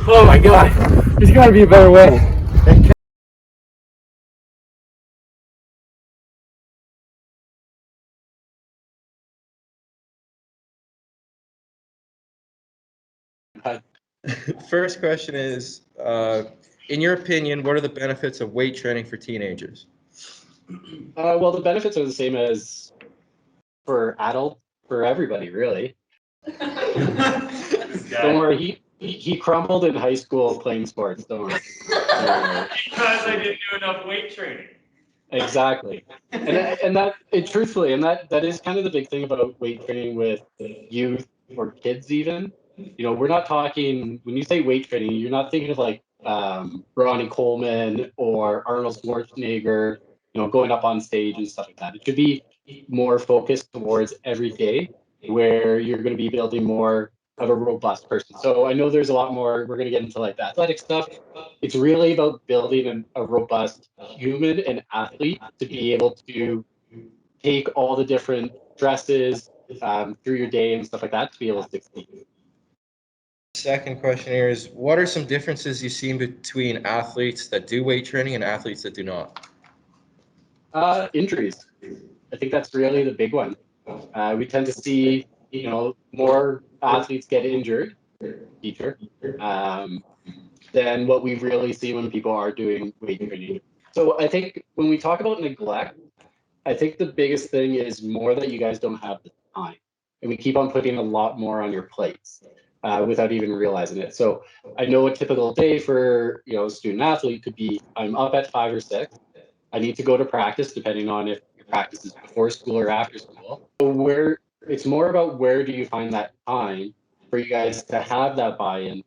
Oh my god, there's gotta be a better way. First question is, in your opinion, what are the benefits of weight training for teenagers? Well, the benefits are the same as for everybody, really. Don't worry, he crumbled in high school playing sports. Don't worry. Because I didn't do enough weight training. Exactly. Truthfully, that is kind of the big thing about weight training with youth or kids even. You know, we're not talking, when you say weight training, you're not thinking of like Ronnie Coleman or Arnold Schwarzenegger, you know, going up on stage and stuff like that. It should be more focused towards every day where you're going to be building more of a robust person. So I know there's a lot more, we're going to get into like the athletic stuff. It's really about building a robust human and athlete to be able to take all the different stresses through your day and stuff like that to be able to succeed. Second question here is, what are some differences you see between athletes that do weight training and athletes that do not? Injuries. I think that's really the big one. We tend to see, you know, more athletes get injured, teacher, than what we really see when people are doing weight training. So I think when we talk about neglect, I think the biggest thing is more that you guys don't have the time, and we keep on putting a lot more on your plates without even realizing it. So I know a typical day for a student athlete could be, I'm up at 5 or 6. I need to go to practice, depending on if your practice is before school or after school. So where it's more about where do you find that time for you guys to have that buy-in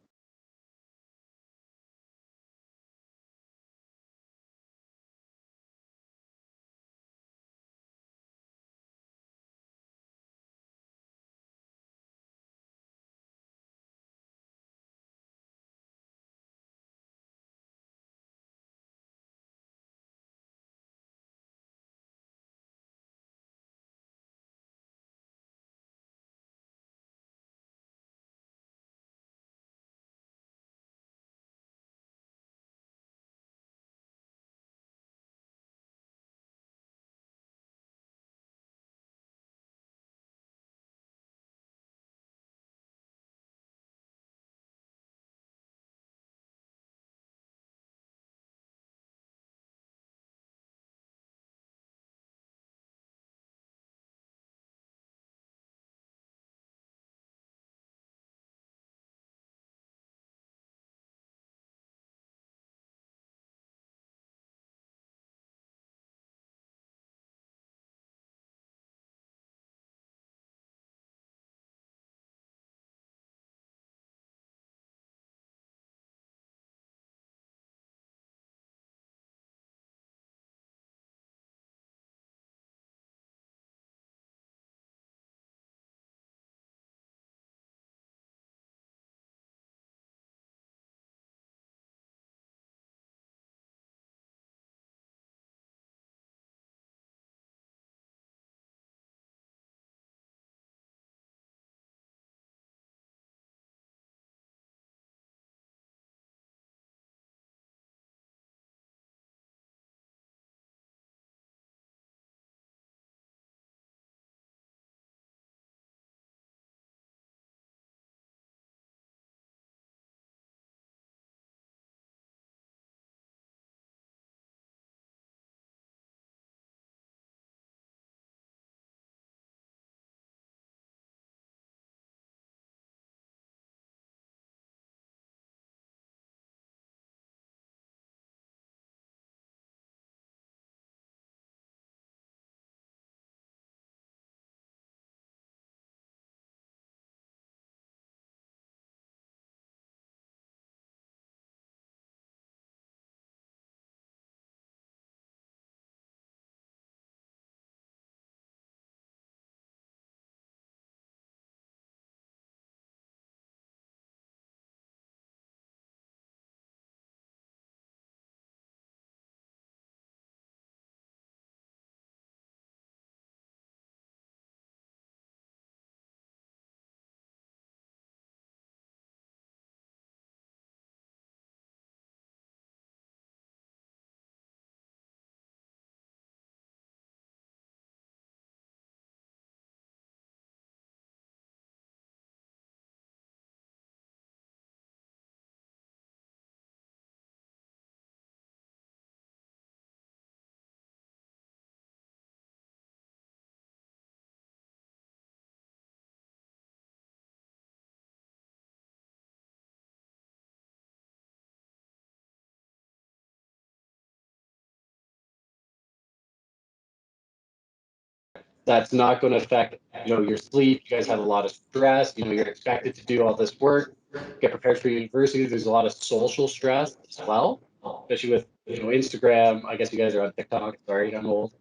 That's not going to affect, your sleep. You guys have a lot of stress. You're expected to do all this work, get prepared for university. There's a lot of social stress as well, especially with, Instagram. I guess you guys are on TikTok. Sorry, I'm old.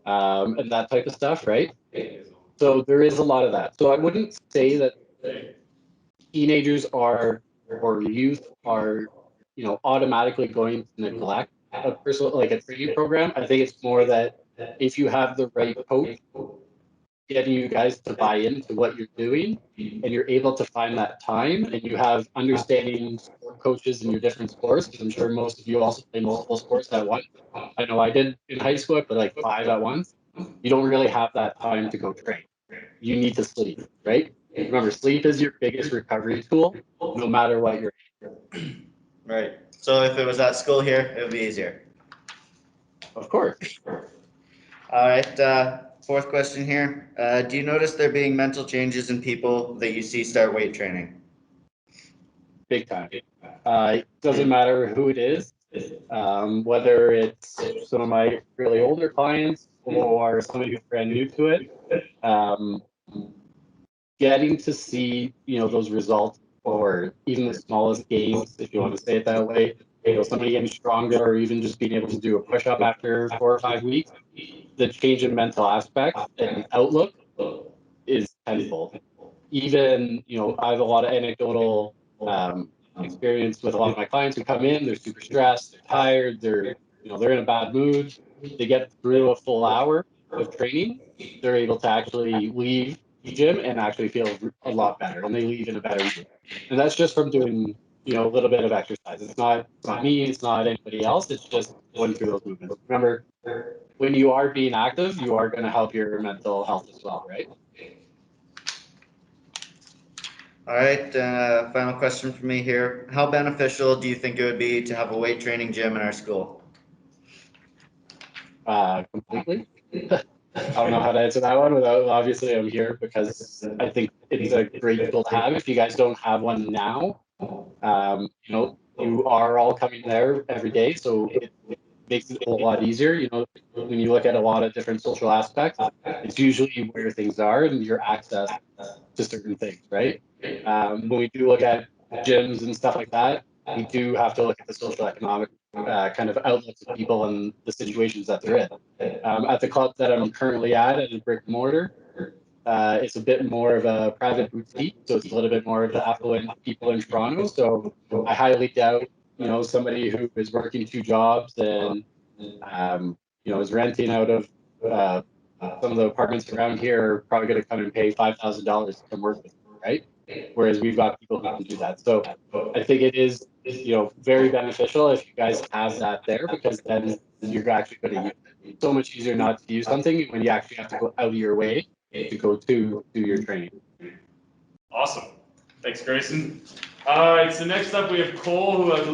And that type of stuff, right? So there is a lot of that. So I wouldn't say that teenagers or youth are, automatically going to neglect a personal, like a training program. I think it's more that if you have the right coach getting you guys to buy into what you're doing, and you're able to find that time, and you have understanding sport coaches in your different sports, because I'm sure most of you also play multiple sports at once. I know I did in high school, but like 5 at once. You don't really have that time to go train. You need to sleep, right? Remember, sleep is your biggest recovery tool, no matter what you're. Right. So if it was at school here, it would be easier. Of course. All right. Fourth question here. Do you notice there being mental changes in people that you see start weight training? Big time. It doesn't matter who it is, whether it's some of my really older clients or somebody who's brand new to it. Getting to see, those results, or even the smallest gains, if you want to say it that way, somebody getting stronger, or even just being able to do a push-up after 4 or 5 weeks, the change in mental aspect and outlook is tenfold. Even, I have a lot of anecdotal experience with a lot of my clients who come in, they're super stressed, they're tired, they're in a bad mood. They get through a full hour of training, they're able to actually leave the gym and actually feel a lot better, and they leave in a better mood. And that's just from doing, a little bit of exercise. It's not me, it's not anybody else, it's just going through those movements. Remember, when you are being active, you are going to help your mental health as well, right? All right. Final question for me here. How beneficial do you think it would be to have a weight training gym in our school? Completely. I don't know how to answer that one without, obviously I'm here because I think it's a great tool to have. If you guys don't have one now, you are all coming there every day, so it makes it a lot easier. When you look at a lot of different social aspects, it's usually where things are and your access to certain things, right? When we do look at gyms and stuff like that, we do have to look at the social economic kind of outlooks of people and the situations that they're in. At the club that I'm currently at a brick and mortar, it's a bit more of a private boutique, so it's a little bit more of the affluent people in Toronto. So I highly doubt, somebody who is working 2 jobs and, is renting out of some of the apartments around here are probably going to come and pay $5,000 to come work with me, right? Whereas we've got people who can do that. So I think it is, very beneficial if you guys have that there, because then you're actually going to use it. It's so much easier not to use something when you actually have to go out of your way to go to do your training. Awesome. Thanks, Grayson. All right, so next up we have Cole, who has